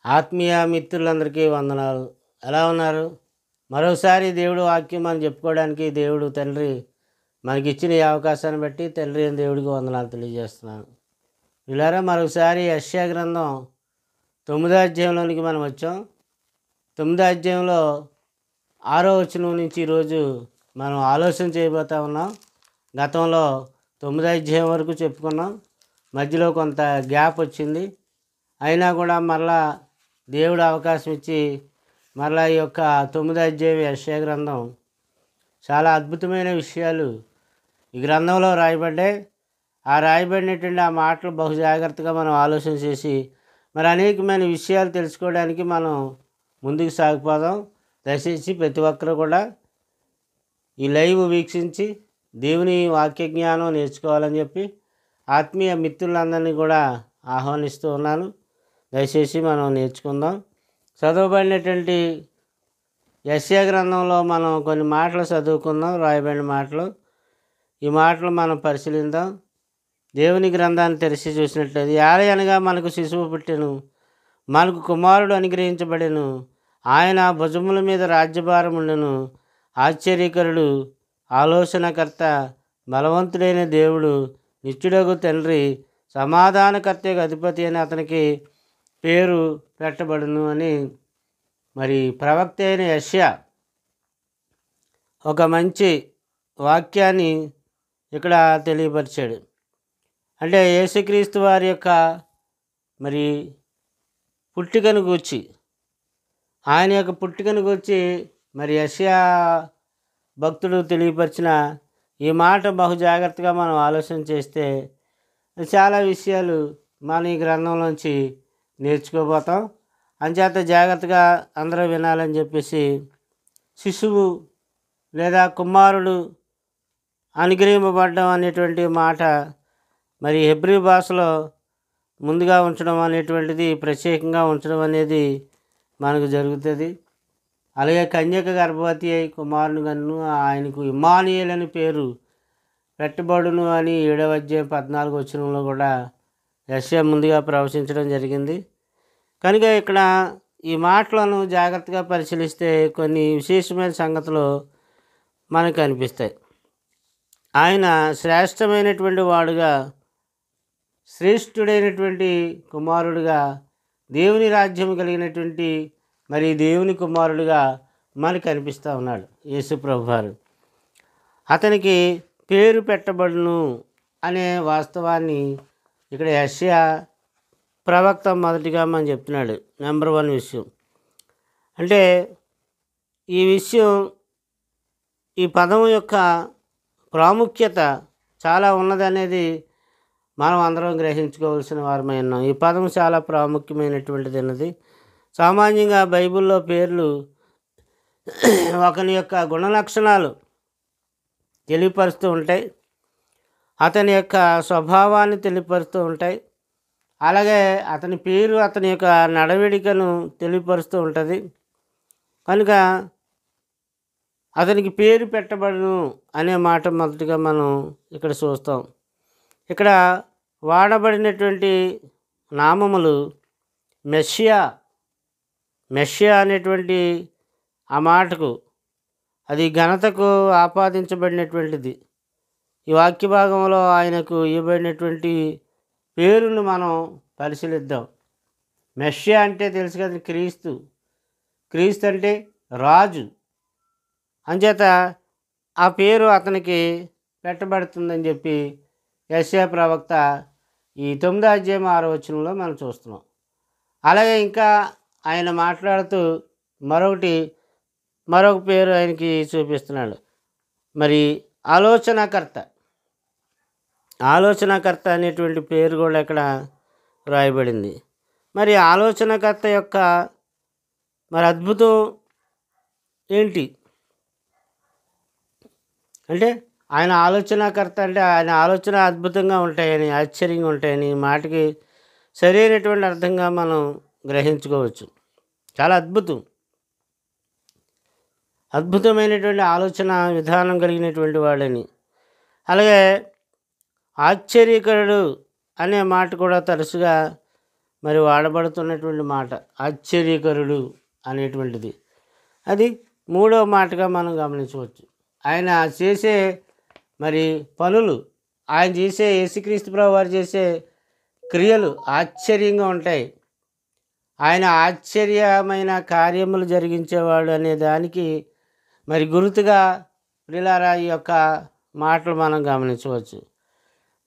ఆత్మీయ మిత్రులందరికీ వందనాలు. ఎలా ఉన్నారు? మరోసారి దేవుడు వాక్యం మనం చెప్పుకోవడానికి దేవుడు తండ్రి మనకిచ్చిన ఈ అవకాశాన్ని బట్టి తండ్రి అయిన దేవుడికి వందనాలు తెలియజేస్తున్నాను. ఇలారా మరొకసారి యెషయా గ్రంథం 9వ అధ్యాయంలోనికి మనం వచ్చాం. 9వ అధ్యాయంలో 6వ వచనం నుంచి ఈరోజు మనం ఆలోచన చేయబోతా ఉన్నాం. గతంలో 9వ అధ్యాయం వరకు చెప్పుకున్నాం. మధ్యలో కొంత గ్యాప్ వచ్చింది. అయినా కూడా మరలా దేవుడు అవకాశం ఇచ్చి మరలా ఈ యొక్క 9వ అధ్యాయం యెషయా గ్రంథం చాలా అద్భుతమైన విషయాలు ఈ గ్రంథంలో రాయబడ్డాయి. ఆ రాయబడినటువంటి ఆ మాటలు బహు జాగ్రత్తగా మనం ఆలోచన చేసి మరి అనేకమైన విషయాలు తెలుసుకోవడానికి మనం ముందుకు సాగిపోదాం. దయచేసి ప్రతి ఒక్కరు కూడా ఈ లైవ్ వీక్షించి దేవుని వాక్య జ్ఞానం నేర్చుకోవాలని చెప్పి ఆత్మీయ మిత్రులందరినీ కూడా ఆహ్వానిస్తూ ఉన్నాను. దయచేసి మనం నేర్చుకుందాం. చదవబడినటువంటి యెషయా గ్రంథంలో మనం కొన్ని మాటలు చదువుకుందాం. రాయబడిన మాటలు, ఈ మాటలు మనం పరిశీలిద్దాం. దేవుని గ్రంథాన్ని తెరిచి చూసినట్లయితే, ఏలయనగా మనకు శిశువు పుట్టెను, మనకు కుమారుడు అనుగ్రహించబడెను, ఆయన భుజముల మీద రాజ్యభారం ఉండెను. ఆశ్చర్యకరుడు, ఆలోచనకర్త, బలవంతుడైన దేవుడు, నిత్యుడగు తండ్రి, సమాధానకర్తకు అధిపతి అని అతనికి పేరు పెట్టబడును అని మరి ప్రవక్త అయిన యెషయా ఒక మంచి వాక్యాన్ని ఇక్కడ తెలియపరిచాడు. అంటే యేసుక్రీస్తు వారి యొక్క మరి పుట్టికను గూర్చి, ఆయన యొక్క పుట్టికను గూర్చి మరి యెషయా భక్తుడు తెలియపరిచిన ఈ మాట బహు జాగ్రత్తగా మనం ఆలోచన చేస్తే చాలా విషయాలు మన ఈ గ్రంథంలోంచి నేర్చుకోబోతాం. అంచేత జాగ్రత్తగా అందరూ వినాలని చెప్పేసి, శిశువు లేదా కుమారుడు అనుగ్రహింపబడడం అనేటువంటి మాట మరి హెబ్రీ భాషలో ముందుగా ఉంచడం అనేటువంటిది, ప్రత్యేకంగా ఉంచడం అనేది మనకు జరుగుతుంది. అలాగే కన్యక గర్భవతి అయి కుమారుని కన్ను, ఆయనకు ఇమ్మానుయేల్ అని పేరు పెట్టబడును అని 7వ అధ్యాయం 14వ వచనంలో కూడా యెషయా ముందుగా ప్రవచించడం జరిగింది. కనుక ఇక్కడ ఈ మాటలను జాగ్రత్తగా పరిశీలిస్తే కొన్ని విశేషమైన సంగతులు మనకు కనిపిస్తాయి. ఆయన శ్రేష్టమైనటువంటి వాడుగా, శ్రేష్ఠుడైనటువంటి కుమారుడుగా, దేవుని రాజ్యం కలిగినటువంటి మరి దేవుని కుమారుడుగా మనకు కనిపిస్తూ ఉన్నాడు యేసు ప్రభువారు. అతనికి పేరు పెట్టబడును అనే వాస్తవాన్ని ఇక్కడ యెషయా ప్రవక్త మొదటిగా మనం చెప్తున్నాడు. నెంబర్ 1 విషయం అంటే ఈ విషయం, ఈ పదం యొక్క ప్రాముఖ్యత చాలా ఉన్నదనేది మనం అందరం గ్రహించుకోవాల్సిన వారమై ఉన్నాం. ఈ పదం చాలా ప్రాముఖ్యమైనటువంటిది అన్నది. సామాన్యంగా బైబిల్లో పేర్లు ఒకని యొక్క గుణలక్షణాలు తెలియపరుస్తూ ఉంటాయి, అతని యొక్క స్వభావాన్ని తెలియపరుస్తూ ఉంటాయి. అలాగే అతని పేరు అతని యొక్క నడవడికను తెలియపరుస్తూ ఉంటుంది. కనుక అతనికి పేరు పెట్టబడును అనే మాట మొదటిగా మనం ఇక్కడ చూస్తాం. ఇక్కడ వాడబడినటువంటి నామములు మెస్సియా, మెస్సియా అనేటువంటి ఆ మాటకు అది ఘనతకు ఆపాదించబడినటువంటిది. ఈ వాక్య భాగంలో ఆయనకు ఇవ్వబడినటువంటి పేరును మనం పరిశీలిద్దాం. మెస్సియా అంటే తెలుసు కదా, క్రీస్తు. క్రీస్తు అంటే రాజు. అంచేత ఆ పేరు అతనికి పెట్టబడుతుందని చెప్పి యెషయా ప్రవక్త ఈ 9వ అధ్యాయం 6వ వచనంలో మనం చూస్తున్నాం. అలాగే ఇంకా ఆయన మాట్లాడుతూ మరొక పేరు ఆయనకి చూపిస్తున్నాడు. మరి ఆలోచనకర్త, ఆలోచనకర్త అనేటువంటి పేరు కూడా ఇక్కడ రాయబడింది. మరి ఆలోచనకర్త యొక్క మరి అద్భుతం ఏంటి అంటే, ఆయన ఆలోచనకర్త అంటే ఆయన ఆలోచన అద్భుతంగా ఉంటాయని, ఆశ్చర్యంగా ఉంటాయని మాటకి సరైనటువంటి అర్థంగా మనం గ్రహించుకోవచ్చు. చాలా అద్భుతమైనటువంటి ఆలోచన విధానం కలిగినటువంటి వాడని. అలాగే ఆశ్చర్యకరుడు అనే మాట కూడా తరచుగా మరి వాడబడుతున్నటువంటి మాట ఆశ్చర్యకరుడు అనేటువంటిది. అది మూడవ మాటగా మనం గమనించవచ్చు. ఆయన చేసే మరి పనులు, ఆయన చేసే యేసుక్రీస్తు ప్రభు వారు చేసే క్రియలు ఆశ్చర్యంగా ఉంటాయి. ఆయన ఆశ్చర్యమైన కార్యములు జరిగించేవాడు అనే దానికి మరి గుర్తుగా ప్రియులారా ఈ యొక్క మాటలు మనం గమనించవచ్చు.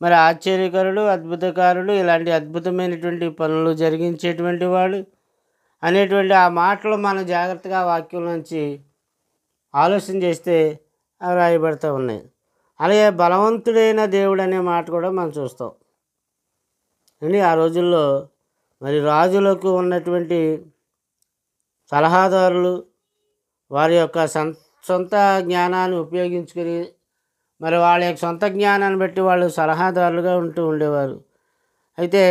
మరి ఆశ్చర్యకరుడు, అద్భుతకారుడు, ఇలాంటి అద్భుతమైనటువంటి పనులు జరిగించేటువంటి వాడు అనేటువంటి ఆ మాటలు మనం జాగ్రత్తగా వాక్యం నుంచి ఆలోచన చేస్తే అవి రాయబడుతూ ఉన్నాయి. అలాగే బలవంతుడైన దేవుడు అనే మాట కూడా మనం చూస్తాం అండి. ఆ రోజుల్లో మరి రాజులకు ఉన్నటువంటి సలహాదారులు వారి యొక్క సొంత జ్ఞానాన్ని ఉపయోగించుకొని మరి వాళ్ళ యొక్క సొంత జ్ఞానాన్ని బట్టి వాళ్ళు సలహాదారులుగా ఉంటూ ఉండేవారు. అయితే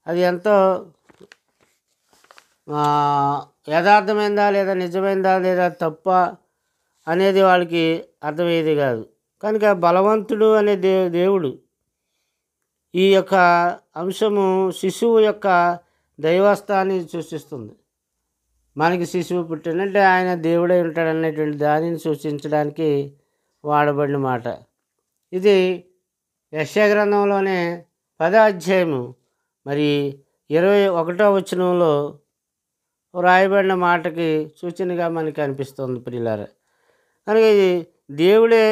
అది ఎంతో యథార్థమైందా లేదా నిజమైందా లేదా తప్ప అనేది వాళ్ళకి అర్థమయ్యేది కాదు. కనుక బలవంతుడు అనే దేవుడు ఈ యొక్క అంశము శిశువు యొక్క దైవస్థాన్ని సూచిస్తుంది. మనకి శిశువు పుట్టినంటే ఆయన దేవుడై ఉంటాడనేటువంటి దానిని సూచించడానికి వాడబడిన మాట. ఇది యెషయా గ్రంథంలోనే 10వ అధ్యాయము మరి 21వ వచనంలో రాయబడిన మాటకి సూచనగా మనకి అనిపిస్తుంది ప్రియులారా. కనుక ఇది దేవుడే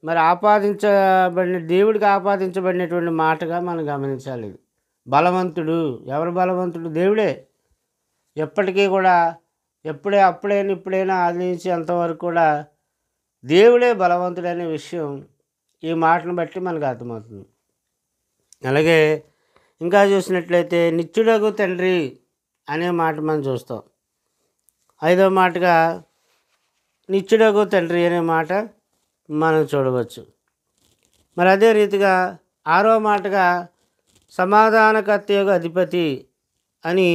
మరి దేవుడికి ఆపాదించబడినటువంటి మాటగా మనం గమనించాలి. ఇది బలవంతుడు, ఎవరు బలవంతుడు? దేవుడే. ఎప్పటికీ కూడా అప్పుడైనా ఇప్పుడైనా ఆదించి అంతవరకు కూడా దేవుడే బలవంతుడు అనే విషయం ఈ మాటను బట్టి మనకు అర్థమవుతుంది. అలాగే ఇంకా చూసినట్లయితే నిత్యుడగు తండ్రి అనే మాట మనం చూస్తాం. 5వ మాటగా నిత్యుడగు తండ్రి అనే మాట మనం చూడవచ్చు. మరి అదే రీతిగా 6వ మాటగా సమాధానకర్తయగు అధిపతి అని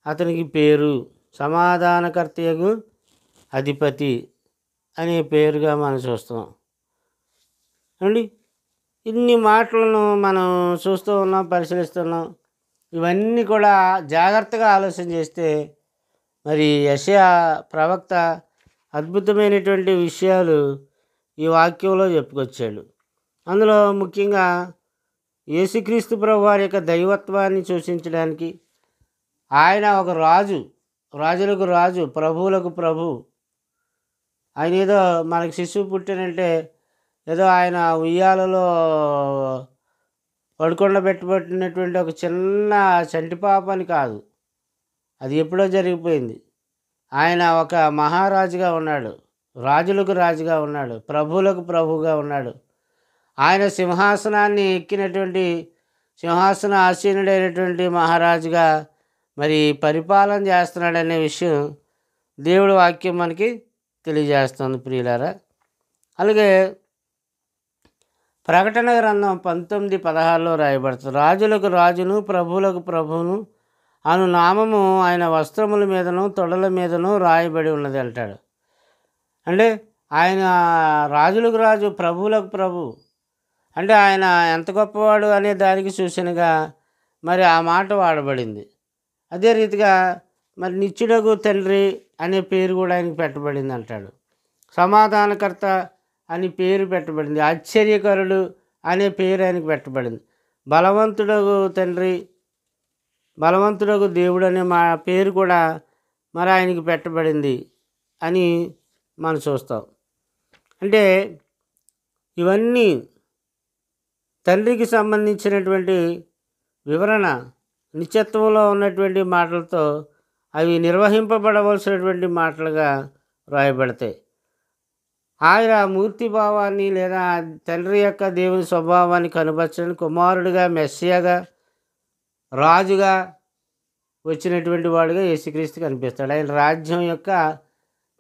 అతనికి పేరు. సమాధానకర్తయగు అధిపతి అనే పేరుగా మనం చూస్తాం అండి. ఇన్ని మాటలను మనం చూస్తూ ఉన్నాం, పరిశీలిస్తున్నాం. ఇవన్నీ కూడా జాగ్రత్తగా ఆలోచన చేస్తే మరి యెషయా ప్రవక్త అద్భుతమైనటువంటి విషయాలు ఈ వాక్యంలో చెప్పుకొచ్చాడు. అందులో ముఖ్యంగా యేసుక్రీస్తు ప్రభు వారి యొక్క దైవత్వాన్ని సూచించడానికి ఆయన ఒక రాజు, రాజులకు రాజు, ప్రభువులకు ప్రభు. ఆయన ఏదో మనకి శిశువు పుట్టినంటే ఏదో ఆయన ఉయ్యాలలో పెట్టబట్టినటువంటి ఒక చిన్న చంటి పాప అని కాదు. అది ఎప్పుడో జరిగిపోయింది. ఆయన ఒక మహారాజుగా ఉన్నాడు, రాజులకు రాజుగా ఉన్నాడు, ప్రభువులకు ప్రభువుగా ఉన్నాడు. ఆయన సింహాసనాన్ని ఎక్కినటువంటి సింహాసన ఆసీనుడైనటువంటి మహారాజుగా మరి పరిపాలన చేస్తున్నాడనే విషయం దేవుడి వాక్యం మనకి తెలియజేస్తుంది ప్రియులారా. అలాగే ప్రకటన గ్రంథం 19:16లో రాయబడుతుంది. రాజులకు రాజును ప్రభువులకు ప్రభువును అను నామము ఆయన వస్త్రముల మీదను తొడల మీదను రాయబడి ఉన్నది అంటాడు. అంటే ఆయన రాజులకు రాజు, ప్రభువులకు ప్రభు. అంటే ఆయన ఎంత గొప్పవాడు అనే దానికి సూచనగా మరి ఆ మాట వాడబడింది. అదే రీతిగా మరి నిత్యుడగు తండ్రి అనే పేరు కూడా ఆయనకి పెట్టబడింది అంటాడు. సమాధానకర్త అని పేరు పెట్టబడింది. ఆశ్చర్యకరుడు అనే పేరు ఆయనకి పెట్టబడింది. బలవంతుడగు తండ్రి, బలవంతుడగు దేవుడు అనే మా పేరు కూడా మరి ఆయనకి పెట్టబడింది అని మనం చూస్తాం. అంటే ఇవన్నీ తండ్రికి సంబంధించినటువంటి వివరణ నిత్యత్వంలో ఉన్నటువంటి మాటలతో అవి నిర్వహింపబడవలసినటువంటి మాటలుగా రాయబడతాయి. ఆయన మూర్తి భావాన్ని లేదా తండ్రి యొక్క దేవుని స్వభావాన్ని కనబరచని కుమారుడిగా, మెస్సియాగా, రాజుగా వచ్చినటువంటి వాడుగా యేసుక్రీస్తు కనిపిస్తాడు. ఆయన రాజ్యం యొక్క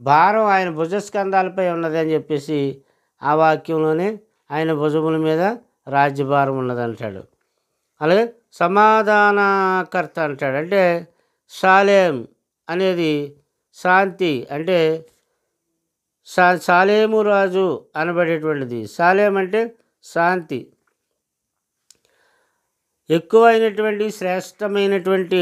భారం ఆయన భుజస్కంధాలపై ఉన్నది అని చెప్పేసి ఆ వాక్యంలోనే ఆయన భుజముల మీద రాజ్యభారం ఉన్నదంటాడు. అలాగే సమాధానకర్త అంటాడు. అంటే షాలేం అనేది శాంతి, అంటే సాలేము రాజు అనబడేటువంటిది. సాలేం అంటే శాంతి. ఎక్కువైనటువంటి శ్రేష్టమైనటువంటి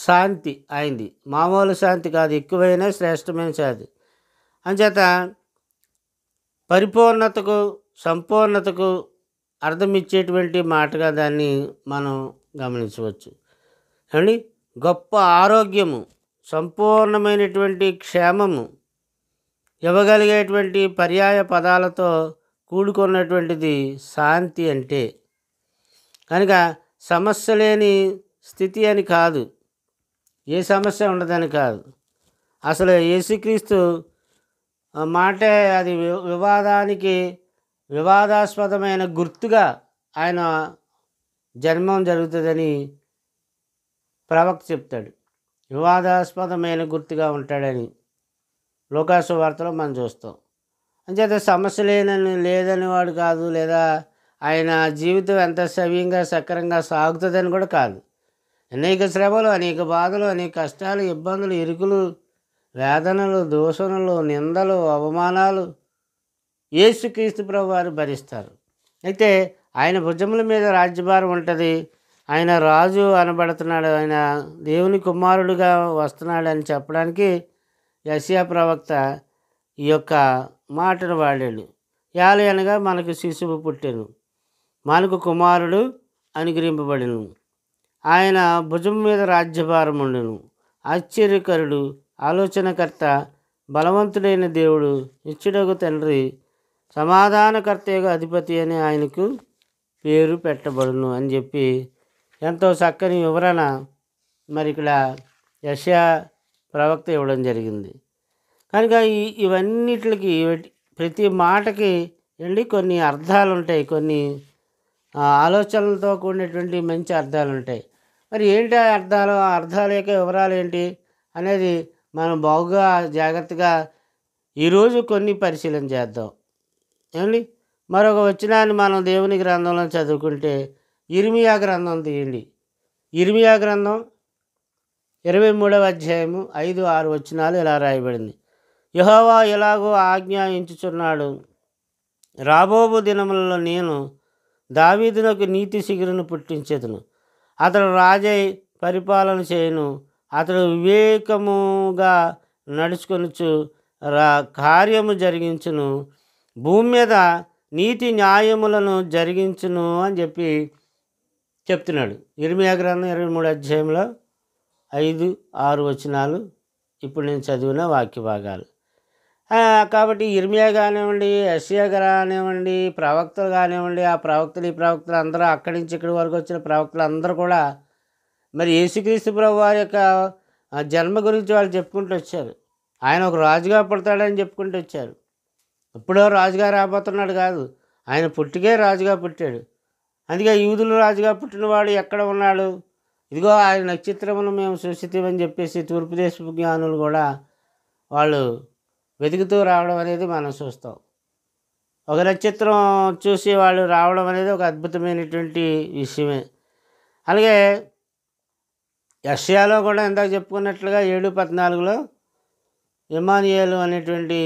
శాంతి అయింది. మామూలు శాంతి కాదు, ఎక్కువైన శ్రేష్టమైన శాంతి. అంచేత పరిపూర్ణతకు, సంపూర్ణతకు అర్థమిచ్చేటువంటి మాటగా దాన్ని మనం గమనించవచ్చు. అండి, గొప్ప ఆరోగ్యము, సంపూర్ణమైనటువంటి క్షేమము ఇవ్వగలిగేటువంటి పర్యాయ పదాలతో కూడుకున్నటువంటిది శాంతి అంటే. కనుక సమస్య లేని స్థితి అని కాదు, ఏ సమస్య ఉండదని కాదు. అసలు యేసుక్రీస్తు మాటే అది వివాదాస్పదమైన గుర్తుగా ఆయన జన్మం జరుగుతుందని ప్రవక్త చెప్తాడు. వివాదాస్పదమైన గుర్తుగా ఉంటాడని లోకాసు వార్తలో మనం చూస్తాం. అంచేత సమస్య లేదని వాడు కాదు, లేదా ఆయన జీవితం ఎంత సవ్యంగా సక్రంగా సాగుతుందని కూడా కాదు. అనేక శ్రమలు, అనేక బాధలు, అనేక కష్టాలు, ఇబ్బందులు, ఇరుకులు, వేదనలు, దూషణలు, నిందలు, అవమానాలు యేసుక్రీస్తు ప్రభు వారు భరిస్తారు. అయితే ఆయన భుజముల మీద రాజ్యభారం ఉంటుంది. ఆయన రాజు అనబడుతున్నాడు, ఆయన దేవుని కుమారుడుగా వస్తున్నాడు అని చెప్పడానికి యెషయా ప్రవక్త ఈ యొక్క మాటను వాడాడు. యాలి అనగా మనకు శిశువు పుట్టెను, మనకు కుమారుడు అనుగ్రహింపబడెను, ఆయన భుజం మీద రాజ్యభారం ఉండెను, ఆశ్చర్యకరుడు, ఆలోచనకర్త, బలవంతుడైన దేవుడు, నిత్యుడగు తండ్రి, సమాధానకర్తయగు అధిపతి అని ఆయనకు పేరు పెట్టబడును అని చెప్పి ఎంతో చక్కని వివరణ మరి ఇక్కడ యెషయా ప్రవక్త ఇవ్వడం జరిగింది. కనుక ఇవన్నిటికి ప్రతి మాటకి కొన్ని అర్థాలు ఉంటాయి, కొన్ని ఆలోచనలతో కూడినటువంటి మంచి అర్థాలు ఉంటాయి. మరి ఏంటి ఆ అర్థాల యొక్క వివరాలు ఏంటి అనేది మనం బాగా జాగ్రత్తగా ఈరోజు కొన్ని పరిశీలన చేద్దాం. ఏమండి, మరొక వచనాన్ని మనం దేవుని గ్రంథంలో చదువుకుంటే ఇర్మియా గ్రంథం తీయండి. ఇర్మియా గ్రంథం 23వ అధ్యాయము 5-6 వచనాలు ఇలా రాయబడింది. యెహోవా ఎలాగో ఆజ్ఞాయించుచున్నాడు, రాబోవు దినములలో నేను దావీదునకు నీతి శిఖరును పుట్టించెదను, అతడు రాజై పరిపాలన చేయును, అతడు వివేకముగా నడుచుకొనుచు కార్యము జరిగించును, భూమి మీద నీతి న్యాయములను జరిగించును అని చెప్పి చెప్తున్నాడు. ఇర్మియా గ్రంథం 23వ అధ్యాయంలో 5-6 వచనాలు ఇప్పుడు నేను చదివిన వాక్య భాగాలు. కాబట్టి ఇర్మియా కానివ్వండి, యెషయా కానివ్వండి, ప్రవక్తలు కానివ్వండి, ఆ ప్రవక్తలు ఈ ప్రవక్తలు అందరూ అక్కడి నుంచి ఇక్కడి వరకు వచ్చిన ప్రవక్తలు అందరూ కూడా మరి యేసుక్రీస్తు ప్రభు వారి యొక్క జన్మ గురించి వాళ్ళు చెప్పుకుంటూ వచ్చారు. ఆయన ఒక రాజుగా పుడతాడని చెప్పుకుంటూ వచ్చారు. ఎప్పుడో రాజుగా రాబోతున్నాడు కాదు, ఆయన పుట్టికే రాజుగా పుట్టాడు. అందుకే యూదులు రాజుగా పుట్టినవాడు ఎక్కడ ఉన్నాడు, ఇదిగో ఆయన నక్షత్రమును మేము సృష్టిమని చెప్పేసి తూర్పు దేశపు జ్ఞానులు కూడా వాళ్ళు వెతుకుతూ రావడం అనేది మనం చూస్తాం. ఒక నక్షత్రం చూసి వాళ్ళు రావడం అనేది ఒక అద్భుతమైనటువంటి విషయమే. అలాగే యెషయాలో కూడా ఇందాక చెప్పుకున్నట్లుగా 7:14లో ఇమ్మానుయేలు అనేటువంటి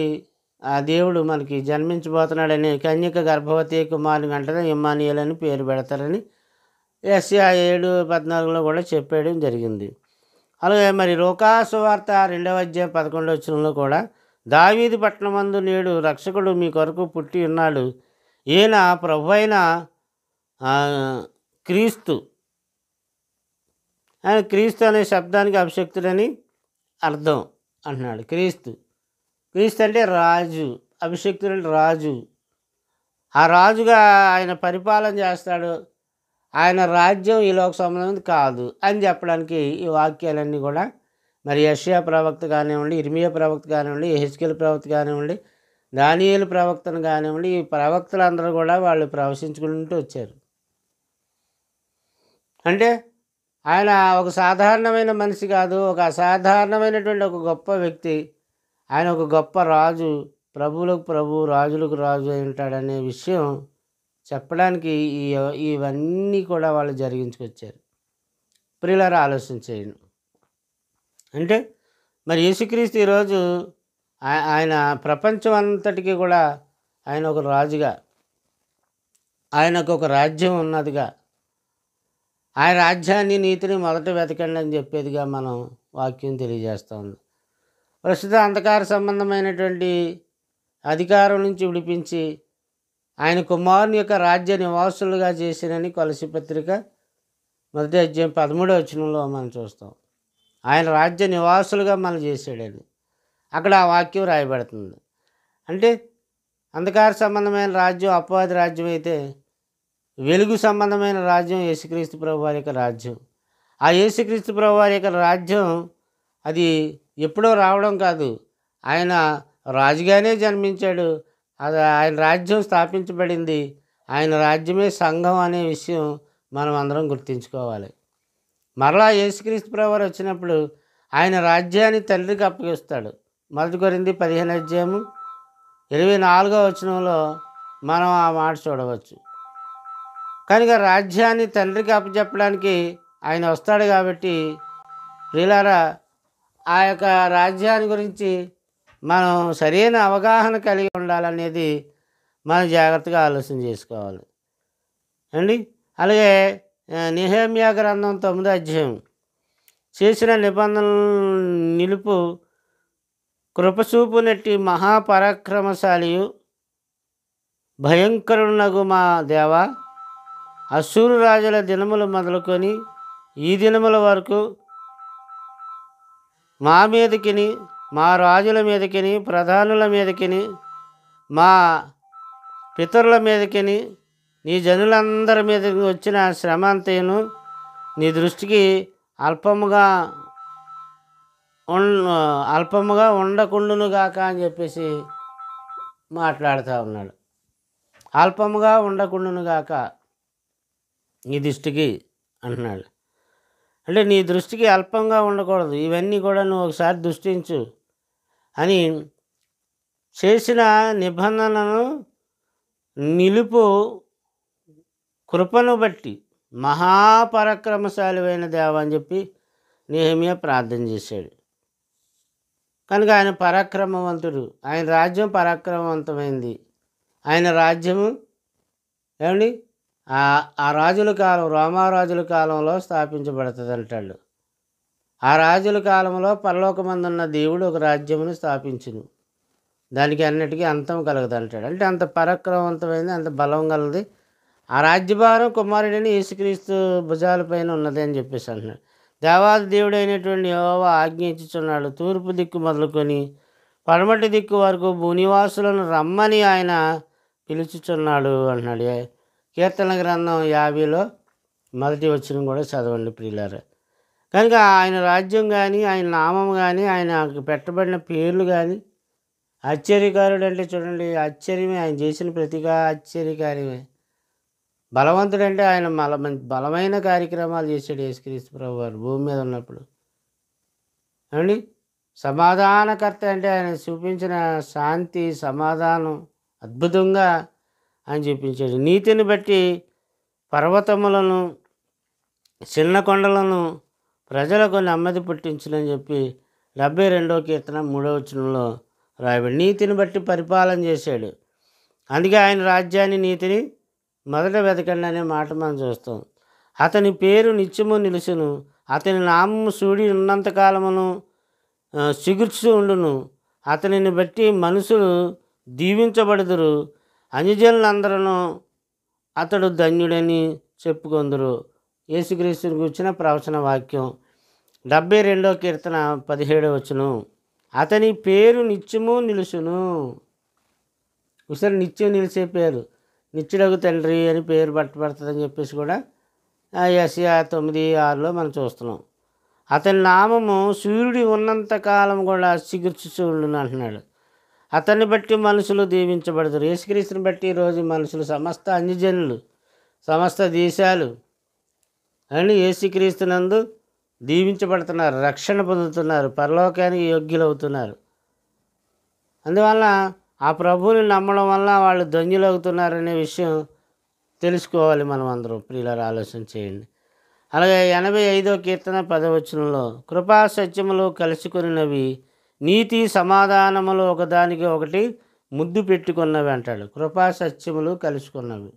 ఆ దేవుడు మనకి జన్మించబోతున్నాడని, కన్యక గర్భవతి కుమారుని అంటనే ఇమ్మానుయేలు అని పేరు పెడతారని యెషయా 7:14లో కూడా చెప్పేయడం జరిగింది. అలాగే మరి లూకాసు వార్త 2వ అధ్యాయం 11వ వచనంలో కూడా దావీదు పట్టణమందు నేడు రక్షకుడు మీ కొరకు పుట్టి ఉన్నాడు, ఈయన ప్రభువైన క్రీస్తు. ఆయన క్రీస్తు అనే శబ్దానికి అభిషక్తుడని అర్థం అంటున్నాడు. క్రీస్తు అంటే రాజు, అభిషక్తుడు అంటే రాజు. ఆ రాజుగా ఆయన పరిపాలన చేస్తాడు. ఆయన రాజ్యం ఈ లోక సంబంధం కాదు అని చెప్పడానికి ఈ వాక్యాలన్నీ కూడా మరి యెషయా ప్రవక్త కానివ్వండి, ఇర్మియా ప్రవక్త కానివ్వండి, యెహెజ్కేలు ప్రవక్త కానివ్వండి, దానియేలు ప్రవక్తను కానివ్వండి, ఈ ప్రవక్తలందరూ కూడా వాళ్ళు ప్రవశించుకుంటూ వచ్చారు. అంటే ఆయన ఒక సాధారణమైన మనిషి కాదు, ఒక అసాధారణమైనటువంటి ఒక గొప్ప వ్యక్తి. ఆయన ఒక గొప్ప రాజు, ప్రభువులకు ప్రభు, రాజులకు రాజు అయి ఉంటాడనే విషయం చెప్పడానికి ఇవన్నీ కూడా వాళ్ళు జరిగించుకొచ్చారు. ప్రియులారా, ఆలోచించేయండి. అంటే మరి యేసుక్రీస్తు ఈరోజు ఆయన ప్రపంచం అంతటికీ కూడా ఆయన ఒక రాజుగా, ఆయనకు ఒక రాజ్యం ఉన్నదిగా, ఆయన రాజ్యాన్ని నీతిని మొదట వెతకండి అని చెప్పేదిగా మనం వాక్యం తెలియజేస్తూ ఉంది. ప్రస్తుత అంధకార సంబంధమైనటువంటి అధికారం నుంచి విడిపించి ఆయన కుమారుని యొక్క రాజ్య నివాసులుగా చేసినని కొలస్సీ పత్రిక 1:13 మనం చూస్తాం. ఆయన రాజ్య నివాసులుగా మనం చేసాడని అక్కడ ఆ వాక్యం రాయబడుతుంది. అంటే అంధకార సంబంధమైన రాజ్యం అపవాది రాజ్యం అయితే, వెలుగు సంబంధమైన రాజ్యం యేసుక్రీస్తు ప్రభువారి యొక్క రాజ్యం. ఆ యేసుక్రీస్తు ప్రభువారి యొక్క రాజ్యం అది ఎప్పుడో రావడం కాదు, ఆయన రాజుగానే జన్మించాడు. అది ఆయన రాజ్యం స్థాపించబడింది. ఆయన రాజ్యమే సంఘం అనే విషయం మనం అందరం గుర్తుంచుకోవాలి. మరలా యేసుక్రీస్తు ప్రభువారు వచ్చినప్పుడు ఆయన రాజ్యాన్ని తండ్రికి అప్పగిస్తాడు. 1 కొరింథీ 15:24 మనం ఆ మాట చూడవచ్చు. కనుక రాజ్యాన్ని తండ్రికి అప్పచెప్పడానికి ఆయన వస్తాడు. కాబట్టి ప్రియులారా, ఆ యొక్క రాజ్యాన్ని గురించి మనం సరైన అవగాహన కలిగి ఉండాలనేది మనం జాగ్రత్తగా ఆలోచన చేసుకోవాలి అండి. అలాగే నెహెమ్యా గ్రంథం 9వ అధ్యాయం, చేసిన నిబంధనలు నిలుపు కృపచూపునట్టి మహాపరాక్రమశాలియు భయంకరునగు మా దేవా, అశ్షూరు రాజుల దినములు మొదలుకొని ఈ దినముల వరకు మా మీదకిని, మా రాజుల మీదకిని, ప్రధానుల మీదకిని, మా పితరుల మీదకిని, నీ జనులందరి మీదకి వచ్చిన శ్రమ అంతయును నీ దృష్టికి అల్పముగా ఉండకుండునుగాక అని చెప్పేసి మాట్లాడుతూ ఉన్నాడు. అల్పముగా ఉండకుండునుగాక నీ దృష్టికి అంటున్నాడు. అంటే నీ దృష్టికి అల్పంగా ఉండకూడదు, ఇవన్నీ కూడా నువ్వు ఒకసారి దృష్టించు అని చేసిన నిబంధనను నిలుపు కృపను బట్టి మహాపరాక్రమశాలివైన దేవ అని చెప్పి నెహెమ్యా ప్రార్థన చేశాడు. కనుక ఆయన పరాక్రమవంతుడు, ఆయన రాజ్యం పరాక్రమవంతమైంది. ఆయన రాజ్యము ఏమండి ఆ రాజుల కాలం, రోమారాజుల కాలంలో స్థాపించబడుతుంది అంటాడు. ఆ రాజుల కాలంలో పరలోకమందున్న దేవుడు ఒక రాజ్యమును స్థాపించును, దానికి అన్నిటికీ అంతం కలగదు అంటాడు. అంటే అంత పరాక్రమవంతమైంది, అంత బలం కలది. ఆ రాజ్యభారం కుమారుడని యేసుక్రీస్తు భుజాలపైన ఉన్నది అని చెప్పేసి అంటున్నాడు. దేవాది దేవుడైనటువంటి యెహోవా ఆజ్ఞయించుచున్నాడు, తూర్పు దిక్కు మొదలుకొని పడమటి దిక్కు వరకు భూనివాసులను రమ్మని ఆయన పిలుచుచున్నాడు అంటున్నాడు. కీర్తన గ్రంథం 50లో 1 కూడా చదవండి ప్రియులారా. కనుక ఆయన రాజ్యం కానీ, ఆయన నామం కానీ, ఆయనకు పెట్టబడిన పేర్లు కానీ ఆశ్చర్యకారుడు. అంటే చూడండి, ఆశ్చర్యమే ఆయన చేసిన ప్రతిగా ఆశ్చర్యకార్యమే. బలవంతుడు అంటే ఆయన బలమైన కార్యక్రమాలు చేశాడు యేసుక్రీస్తు ప్రభు వారు భూమి మీద ఉన్నప్పుడు అండి. సమాధానకర్త అంటే ఆయన చూపించిన శాంతి సమాధానం అద్భుతంగా ఆయన చూపించాడు. నీతిని బట్టి పర్వతములను చిన్న కొండలను ప్రజలకు నెమ్మది పుట్టించునని చెప్పి 72వ కీర్తన 3వ వచనంలో రాయబడి నీతిని బట్టి పరిపాలన చేశాడు. అందుకే ఆయన రాజ్యాన్ని నీతిని మొదట వెతకండి అనే మాట మనం చూస్తాం. అతని పేరు నిత్యము నిలుచును, అతని నామము సూడి ఉన్నంతకాలమును చిగుర్చు ఉండును. అతనిని బట్టి మనుషులు దీవించబడుదురు, అన్యజనులందరూ అతడు ధన్యుడని చెప్పుకొందురు. యేసుక్రీస్తుని గురించిన ప్రవచన వాక్యం 72వ కీర్తన 17వ వచనం. అతని పేరు నిత్యము నిలుచును. ఒకసారి నిత్యం నిలిచే పేరు, నిత్యుడగు తండ్రి అని పేరు పట్టబడుతుందని చెప్పేసి కూడా యెషయా 9:6లో మనం చూస్తున్నాం. అతని నామము సూర్యుడి ఉన్నంతకాలం కూడా చిగుర్చుచుండును అంటున్నాడు. అతన్ని బట్టి మనుషులు దీవించబడతారు. యేసుక్రీస్తుని బట్టి ఈరోజు మనుషులు, సమస్త అన్యజనులు, సమస్త దేశాలు అని యేసుక్రీస్తునందు దీవించబడుతున్నారు, రక్షణ పొందుతున్నారు, పరలోకానికి యోగ్యులవుతున్నారు. అందువల్ల ఆ ప్రభువుని నమ్మడం వల్ల వాళ్ళు ధన్యులవుతున్నారనే విషయం తెలుసుకోవాలి మనం అందరం. ప్రియులారా, ఆలోచన చేయండి. అలాగే 85వ కీర్తన 10వ వచనంలో కృపా సత్యములు కలుసుకున్నవి, నీతి సమాధానములు ఒకదానికి ఒకటి ముద్దు పెట్టుకున్నవి అంటాడు. కృపా సత్యములు కలుసుకున్నవి,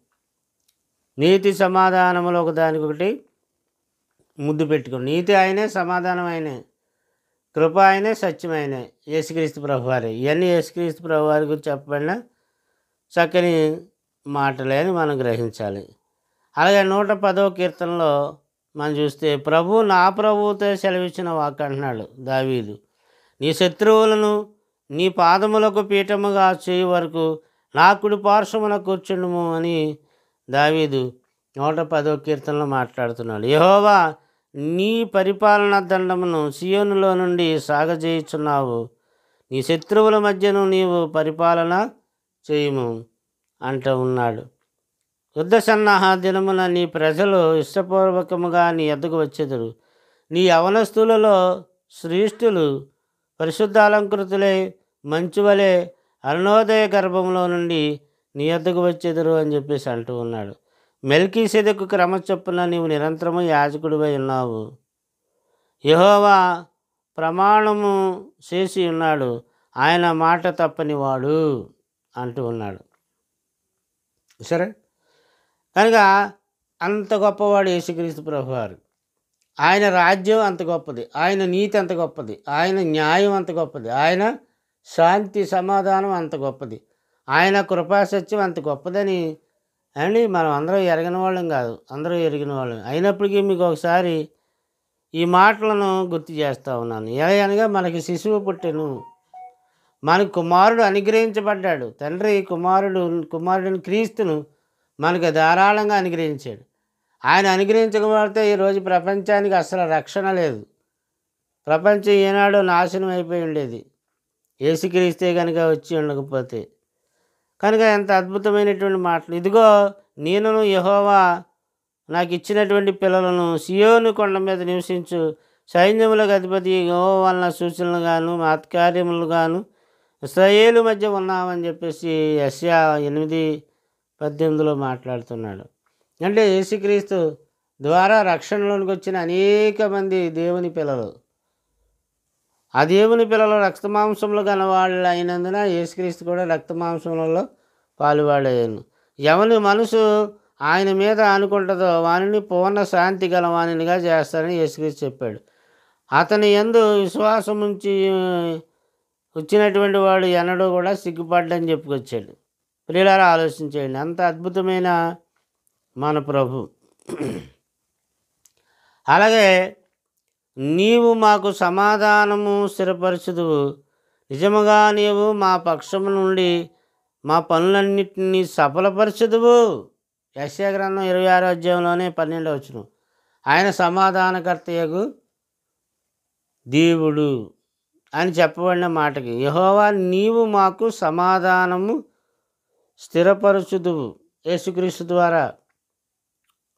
నీతి సమాధానములు ఒకదానికొకటి ముద్దు పెట్టుకుని. నీతి ఆయనే, సమాధానం ఆయనే, కృప ఆయనే, సత్యం ఆయనే, యేసుక్రీస్తు ప్రభువారే. ఇవన్నీ యేసుక్రీస్తు ప్రభువారి గురించి చెప్పబడిన చక్కని మాటలే అని మనం గ్రహించాలి. అలాగే 110వ కీర్తనలో మనం చూస్తే, నా ప్రభువుతో సెలవిచ్చిన వాక్కు అంటున్నాడు దావీదు, నీ శత్రువులను నీ పాదములకు పీఠముగా చేయి వరకు నా కుడి పార్శ్వమున కూర్చుండుము అని దావీదు 110వ కీర్తనలో మాట్లాడుతున్నాడు. యెహోవా, నీ పరిపాలన దండమును సియోనులో నుండి సాగజేయుచున్నావు, నీ శత్రువుల మధ్యను నీవు పరిపాలన చేయుము అంటూ ఉన్నాడు. యుద్ధ సన్నాహ దినమున నీ ప్రజలు ఇష్టపూర్వకముగా నీ యొద్దకు వచ్చెదరు. నీ యవనస్తులలో శ్రేష్ఠులు పరిశుద్ధ అలంకృతులే మంచువలే అరుణోదయ గర్భంలో నుండి నీ యొద్దకు వచ్చెదరు అని చెప్పేసి అంటూ ఉన్నాడు. మెల్కీసెదెకు క్రమ చొప్పున నీవు నిరంతరము యాజకుడివై ఉన్నావు. యెహోవా ప్రమాణము చేసి ఉన్నాడు, ఆయన మాట తప్పనివాడు అంటూ ఉన్నాడు. సరే, కనుక అంత గొప్పవాడు యేసుక్రీస్తు ప్రభువారు. ఆయన రాజ్యం అంత గొప్పది, ఆయన నీతి అంత గొప్పది, ఆయన న్యాయం అంత గొప్పది, ఆయన శాంతి సమాధానం అంత గొప్పది, ఆయన కృపాసత్యం అంత గొప్పదని అండి మనం అందరం ఎరగిన వాళ్ళం కాదు, అందరూ ఎరిగిన వాళ్ళం. అయినప్పటికీ మీకు ఒకసారి ఈ మాటలను గుర్తు చేస్తూ ఉన్నాను. అనగా మనకి శిశువు పుట్టెను, మనకు కుమారుడు అనుగ్రహించబడ్డాడు. తండ్రి కుమారుడిని క్రీస్తును మనకు ధారాళంగా అనుగ్రహించాడు. ఆయన అనుగ్రహించకపోతే ఈరోజు ప్రపంచానికి అసలు రక్షణ లేదు. ప్రపంచం ఏనాడో నాశనం అయిపోయి ఉండేది యేసుక్రీస్తే కనుక వచ్చి ఉండకపోతే. కనుక ఎంత అద్భుతమైనటువంటి మాటలు. ఇదిగో నేనును యెహోవా నాకు ఇచ్చినటువంటి పిల్లలను సియోను కొండ మీద నివసించు సైన్యములకు అధిపతి యెహోవా వలన సూచనలు గాను మహత్కార్యములు గాను ఇశ్రాయేలు మధ్య ఉన్నామని చెప్పేసి యెషయా 8:18 మాట్లాడుతున్నాడు. అంటే యేసుక్రీస్తు ద్వారా రక్షణలోనికి వచ్చిన అనేక మంది దేవుని పిల్లలు, ఆ దేవుని పిల్లలు రక్తమాంసములు గల వాళ్ళు అయినందున యేసుక్రీస్తు కూడా రక్తమాంసములలో పాలువాడయ్యాను. ఎవని మనసు ఆయన మీద అనుకుంటుందో వానిని పూర్ణ శాంతి గల వానినిగా చేస్తారని యేసుక్రీస్తు చెప్పాడు. అతని యందు విశ్వాసం ఉంచి వచ్చినటువంటి వాడు ఎన్నడూ కూడా సిగ్గుపడ్డని చెప్పుకొచ్చాడు. ప్రియులారా ఆలోచించేయండి, అంత అద్భుతమైన మన ప్రభు. అలాగే నీవు మాకు సమాధానము స్థిరపరచుదువు, నిజముగా నీవు మా పక్షము నుండి మా పనులన్నింటినీ సఫలపరచుదువు. యెషయా గ్రంథం 26వ అధ్యాయంలోనే 12వ వచనం. ఆయన సమాధానకర్తయగు దేవుడు అని చెప్పబడిన మాటకి యెహోవా నీవు మాకు సమాధానము స్థిరపరచుదువు. యేసుక్రీస్తు ద్వారా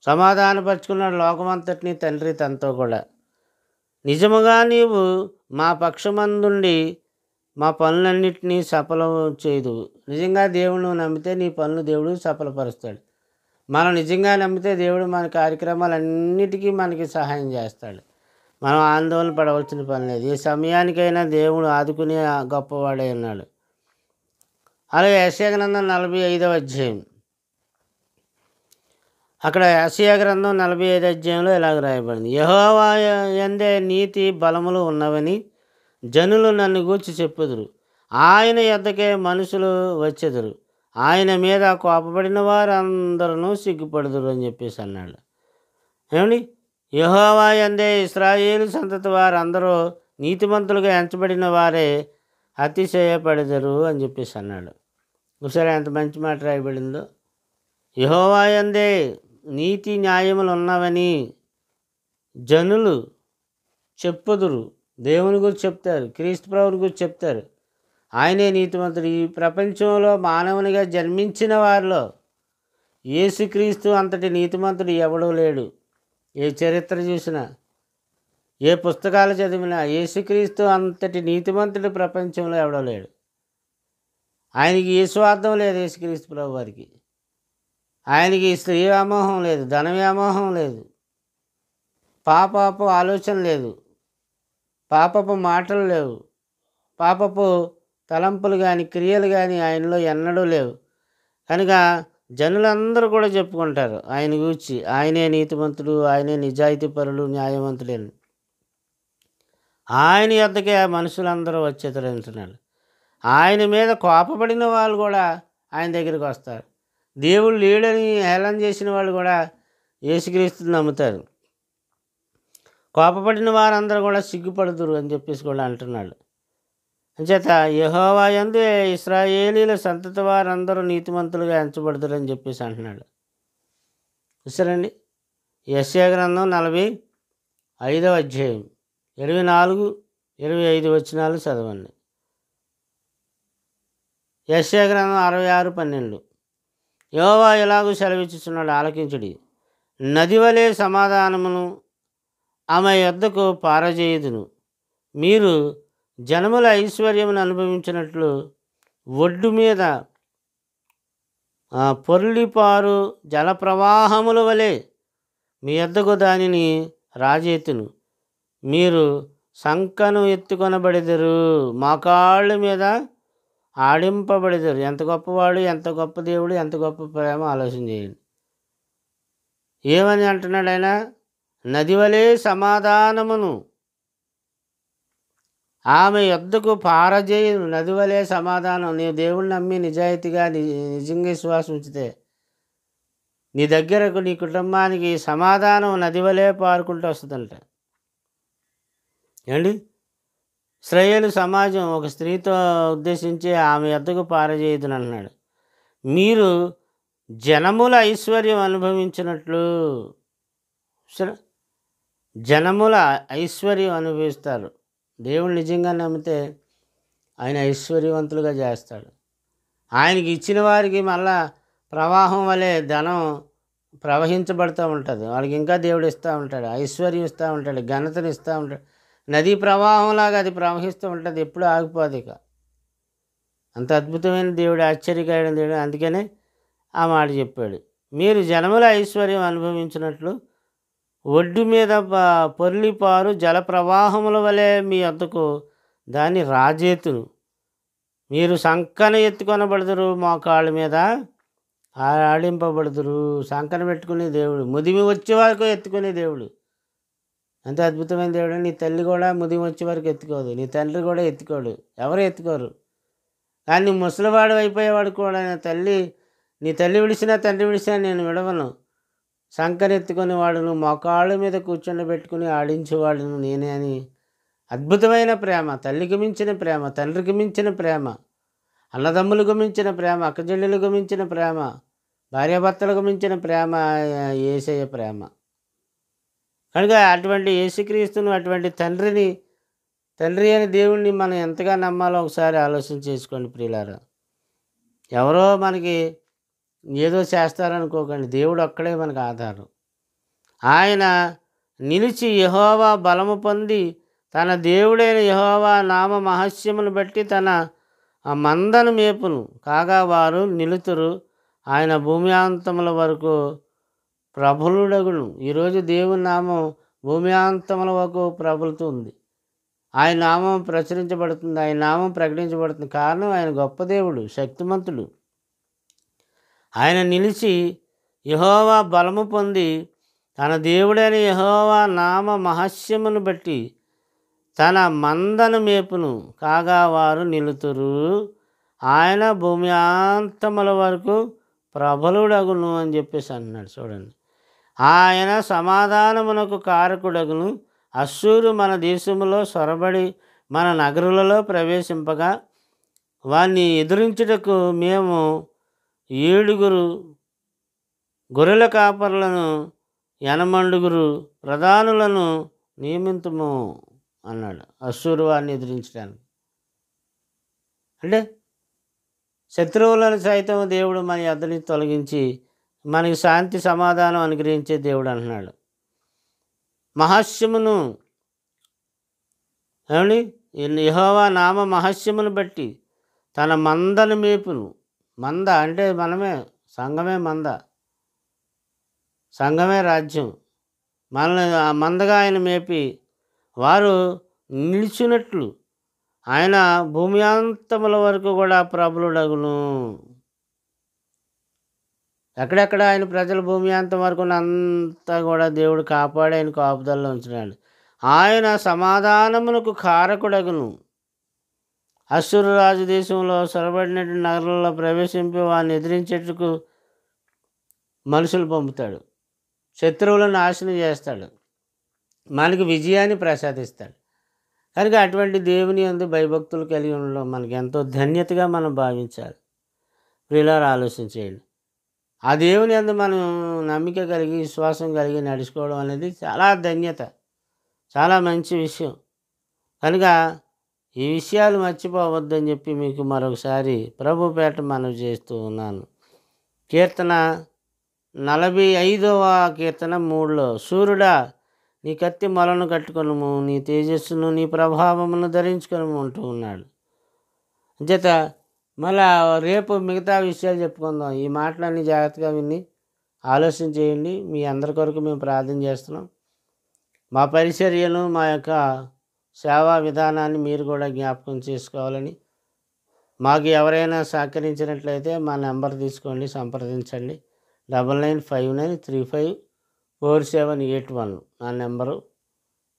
సమాధానపరుచుకున్నాడు లోకమంతటిని తండ్రి తనతో కూడా. నిజముగా నీవు మా పక్షమందుండి మా పనులన్నింటినీ సఫలం చేయుదువు. నిజంగా దేవుడు నమ్మితే నీ పనులు దేవుడు సఫలపరుస్తాడు. మనం నిజంగా నమ్మితే దేవుడు మన కార్యక్రమాలన్నిటికీ మనకి సహాయం చేస్తాడు. మనం ఆందోళన పడవలసిన పని లేదు. ఏ సమయానికైనా దేవుడు ఆదుకునే గొప్పవాడే ఉన్నాడు. అలాగే యెషయా గ్రంథం 45వ అధ్యాయం, అక్కడ యెషయా గ్రంథం 45 అధ్యాయంలో ఇలాగ రాయబడింది, యెహోవా యందే నీతి బలములు ఉన్నవని జనులు నన్ను గూర్చి చెప్పుదురు, ఆయన యొద్దకే మనుషులు వచ్చెదరు, ఆయన మీద కోపపడిన వారందరూ సిగ్గుపడుదురు అని చెప్పేసి అన్నాడు. ఏమండి, యెహోవా యందే ఇశ్రాయేలు సంతతి వారందరూ నీతిమంతులుగా ఎంచబడిన వారే అతిశయపడెదరు అని చెప్పేసి అన్నాడు. ఒకసారి ఎంత మంచి మాట రాయబడిందో. యెహోవా యందే నీతి న్యాయములు ఉన్నవని జనులు చెప్పుదురు. దేవుని గురించి చెప్తారు, క్రీస్తు ప్రభుని గురించి చెప్తారు. ఆయనే నీతిమంతుడు. ఈ ప్రపంచంలో మానవునిగా జన్మించిన వారిలో యేసుక్రీస్తు అంతటి నీతిమంతుడు ఎవడూ లేడు. ఏ చరిత్ర చూసినా, ఏ పుస్తకాలు చదివినా యేసుక్రీస్తు అంతటి నీతిమంతుడు ప్రపంచంలో ఎవడో లేడు. ఆయనకి ఏ స్వార్థం లేదు. యేసుక్రీస్తు ప్రభు వారికి ఆయనకి స్త్రీ వ్యామోహం లేదు, ధన వ్యామోహం లేదు, పాపపు ఆలోచన లేదు, పాపపు మాటలు లేవు, పాపపు తలంపులు కానీ క్రియలు కానీ ఆయనలో ఎన్నడూ లేవు. కనుక జనులందరూ కూడా చెప్పుకుంటారు ఆయన గూర్చి, ఆయనే నీతిమంతుడు, ఆయనే నిజాయితీపరులు, న్యాయవంతుడని. ఆయన యొద్దకే ఆ మనుషులందరూ వచ్చేతరంటున్నాడు. ఆయన మీద కోపపడిన వాళ్ళు కూడా ఆయన దగ్గరికి వస్తారు. దేవుడు లేడని హేళన చేసిన వాళ్ళు కూడా యేసుక్రీస్తుని నమ్ముతారు. కోపపడిన వారందరూ కూడా సిగ్గుపడుదురు అని చెప్పేసి కూడా అంటున్నాడు. అంచేత యెహోవా యందు ఇశ్రాయేలీయుల సంతతి వారందరూ నీతిమంతులుగా ఎంచబడుదురు అని చెప్పేసి అంటున్నాడు. చూసారండి, యెషయా గ్రంథం 45వ అధ్యాయం 24, 25 వచనాలు చదవండి. యెషయా గ్రంథం 66:12. యెహోవా ఎలాగూ సెలవిచ్చుచున్నాడు, ఆలకించుడి. నది వలె సమాధానమును ఆమె యొద్దకు పారజేయుదును. మీరు జనముల ఐశ్వర్యమును అనుభవించినట్లు ఒడ్డు మీద పొర్లిపారు జలప్రవాహముల వలె మీ యొద్దకు దానిని రాజేతును. మీరు సంకను ఎత్తుకొనబడెదరు, మోకాళ్ళ మీద ఆడింపబడెదరు. ఎంత గొప్పవాడు, ఎంత గొప్ప దేవుడు, ఎంత గొప్ప ప్రేమ ఆలోచన చేయండి. ఏమని అంటున్నాడు ఆయన? నది వలె సమాధానమును ఆమె యొద్దకు పారజేయును. నది వలె సమాధానం. నీవు దేవుణ్ణి నమ్మి నిజాయితీగా నిజంగా విశ్వాసం ఉంచితే నీ దగ్గరకు, నీ కుటుంబానికి సమాధానం నది వలె పారుకుంటూ వస్తుందంట. ఏండి, ఇశ్రాయేలు సమాజం ఒక స్త్రీతో ఉద్దేశించి ఆమె యొద్దకు పారజేయుదును అంటున్నాడు. మీరు జనముల ఐశ్వర్యం అనుభవించినట్లు, జనముల ఐశ్వర్యం అనుభవిస్తారు. దేవుడు నిజంగా నమ్మితే ఆయన ఐశ్వర్యవంతులుగా చేస్తాడు. ఆయనకి ఇచ్చిన వారికి మళ్ళా ప్రవాహం వలె ధనం ప్రవహించబడుతూ ఉంటుంది. వాళ్ళకి ఇంకా దేవుడు ఇస్తూ ఉంటాడు, ఐశ్వర్యం ఇస్తూ ఉంటాడు, ఘనతను ఇస్తూ ఉంటాడు. నదీ ప్రవాహంలాగా అది ప్రవహిస్తూ ఉంటుంది, ఎప్పుడు ఆగిపోదు. ఇక అంత అద్భుతమైన దేవుడు, ఆశ్చర్యకరమైన దేవుడు. అందుకనే ఆ మాట చెప్పాడు. మీరు జనముల ఐశ్వర్యం అనుభవించినట్లు ఒడ్డు మీద పొర్లిపారు జలప్రవాహముల వలె మీ వద్దకు దాన్ని రాజేతును. మీరు సంకన ఎత్తుకొనబడుదురు, మోకాళ్ళ మీద ఆడింపబడుదురు. సంకన పెట్టుకునే దేవుడు, ముదిమి వచ్చే వరకు ఎత్తుకునే దేవుడు. అంత అద్భుతమైన దేవుడు. నీ తల్లి కూడా ముదిమి వచ్చే వరకు ఎత్తుకోదు, నీ తండ్రి కూడా ఎత్తుకోడు, ఎవరు ఎత్తుకోరు. కానీ ముసలివాడు అయిపోయేవాడు కూడా నీ తల్లి విడిచినా తండ్రి విడిచినా నేను విడవను, సంకనెత్తుకుని వాడును, మోకాళ్ళ మీద కూర్చొని ఆడించేవాడును నేనే అని. అద్భుతమైన ప్రేమ, తల్లికి మించిన ప్రేమ, తండ్రికి మించిన ప్రేమ, అన్నదమ్ములకు మించిన ప్రేమ, అక్కచెల్లెలకు మించిన ప్రేమ, భార్యాభర్తలకు మించిన ప్రేమ యేసయ్య ప్రేమ. కనుక అటువంటి యేసుక్రీస్తును, అటువంటి తండ్రి అని దేవుణ్ణి మనం ఎంతగా నమ్మాలో ఒకసారి ఆలోచన చేసుకోండి ప్రియులారా. ఎవరో మనకి ఏదో చేస్తారనుకోకండి, దేవుడు ఒక్కడే మనకు ఆధారం. ఆయన నిలిచి యెహోవా బలము పొంది తన దేవుడైన యెహోవా నామ మహస్యమును బట్టి తన మందను మేపును. కాగా వారు నిలుతురు, ఆయన భూమి అంతముల వరకు ప్రబలుడగును. ఈరోజు దేవుని నామం భూమి అంతముల వరకు ప్రబలుతుంది. ఆయన నామం ప్రచురించబడుతుంది, ఆయన నామం ప్రకటించబడుతుంది. కారణం ఆయన గొప్ప దేవుడు, శక్తిమంతుడు. ఆయన నిలిచి యెహోవా బలము పొంది తన దేవుడైన యెహోవా నామ మహస్యమును బట్టి తన మందను మేపును. కాగా వారు నిలుతురు, ఆయన భూమి అంతముల వరకు ప్రబలుడగును అని చెప్పేసి అన్నాడు. చూడండి, ఆయన సమాధానమునకు కారకుడగును. అశ్షూరు మన దేశములో సొరబడి మన నగరులలో ప్రవేశింపగా వాణ్ణి ఎదురించుటకు మేము 7 గొర్రెల కాపరులను 80 ప్రధానులను నియమింతుము అన్నాడు. అశ్షూరు వారిని ఎదిరించడానికి అంటే శత్రువులను సైతం దేవుడు మన యొద్ద నుంచి తొలగించి మనకి శాంతి సమాధానం అనుగ్రహించే దేవుడు అంటున్నాడు. మహస్యమును ఏమండి, యెహోవా నామ మహస్యమును బట్టి తన మందను మేపును. మంద అంటే మనమే, సంఘమే మంద, సంఘమే రాజ్యం. మనల్ని మందగా ఆయన మేపి వారు నిలిచినట్లు ఆయన భూమి అంతముల వరకు కూడా ప్రబలుడగును. ఎక్కడెక్కడ ఆయన ప్రజల భూమి అంతం వరకు అంతా కూడా దేవుడు కాపాడి ఆయన కాపుదల్లో ఉంచినాడు. ఆయన సమాధానమునకు కారకుడగును. అశ్షూరు రాజు దేశంలో సొరబడినటువంటి నగరంలో ప్రవేశింపి వారిని ఎదిరించేట్టుకు మనుషులు పంపుతాడు. శత్రువులను నాశనం చేస్తాడు. మనకి విజయాన్ని ప్రసాదిస్తాడు. కనుక అటువంటి దేవుని యందు భయభక్తులు కలిగి ఉండడం మనకి ఎంతో ధన్యతగా మనం భావించాలి. ప్రియులారా, ఆలోచించేయండి. ఆ దేవుని యందు మనం నమ్మిక కలిగి విశ్వాసం కలిగి నడుచుకోవడం అనేది చాలా ధన్యత, చాలా మంచి విషయం. కనుక ఈ విషయాలు మర్చిపోవద్దని చెప్పి మీకు మరొకసారి ప్రభుపేట మనవి చేస్తూ ఉన్నాను. కీర్తన 45వ కీర్తన 3లో, సూర్యుడా నీ కత్తి మొలను కట్టుకొనుము, నీ తేజస్సును నీ ప్రభావమును ధరించుకొనుము అంటూ ఉన్నాడు. అంచేత మళ్ళా రేపు మిగతా విషయాలు చెప్పుకుందాం. ఈ మాటలన్నీ జాగ్రత్తగా విని ఆలోచన చేయండి. మీ అందరి కొరకు మేము ప్రార్థన చేస్తున్నాం. మా పరిచర్యను, మా యొక్క సేవా విధానాన్ని మీరు కూడా జ్ఞాపకం చేసుకోవాలని, మాకు ఎవరైనా సహకరించినట్లయితే మా నెంబర్ తీసుకోండి, సంప్రదించండి. 9959354781 నా నెంబరు.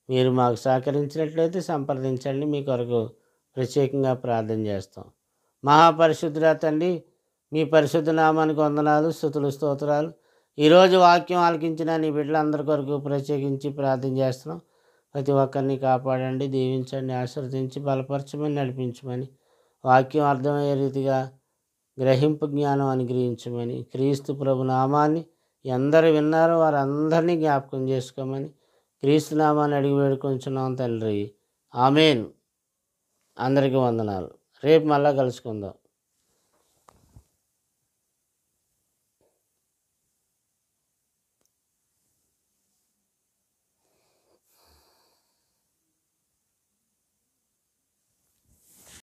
మీరు మాకు సహకరించినట్లయితే సంప్రదించండి. మీ కొరకు ప్రత్యేకంగా ప్రార్థన చేస్తాం. మహాపరిశుద్ధుడా తండ్రి, మీ పరిశుద్ధ నామానికి వందనాలు, స్తుతులు, స్తోత్రాలు. ఈరోజు వాక్యం ఆలకించిన నీ బిడ్డలందరి కొరకు ప్రత్యేకించి ప్రార్థన చేస్తున్నాం. ప్రతి ఒక్కరిని కాపాడండి, దీవించండి, ఆశీర్వదించి బలపరచమని, నడిపించమని, వాక్యం అర్థమయ్యే రీతిగా గ్రహింపు జ్ఞానం అనుగ్రహించమని, క్రీస్తు ప్రభు నామాన్ని ఎందరు విన్నారో వారందరినీ జ్ఞాపకం చేసుకోమని క్రీస్తు నామాన్ని అడిగి వేడుకొంచున్నాం తండ్రి. ఆమేన్. అందరికీ వందనాలు. రేపు మళ్ళా కలుసుకుందాం.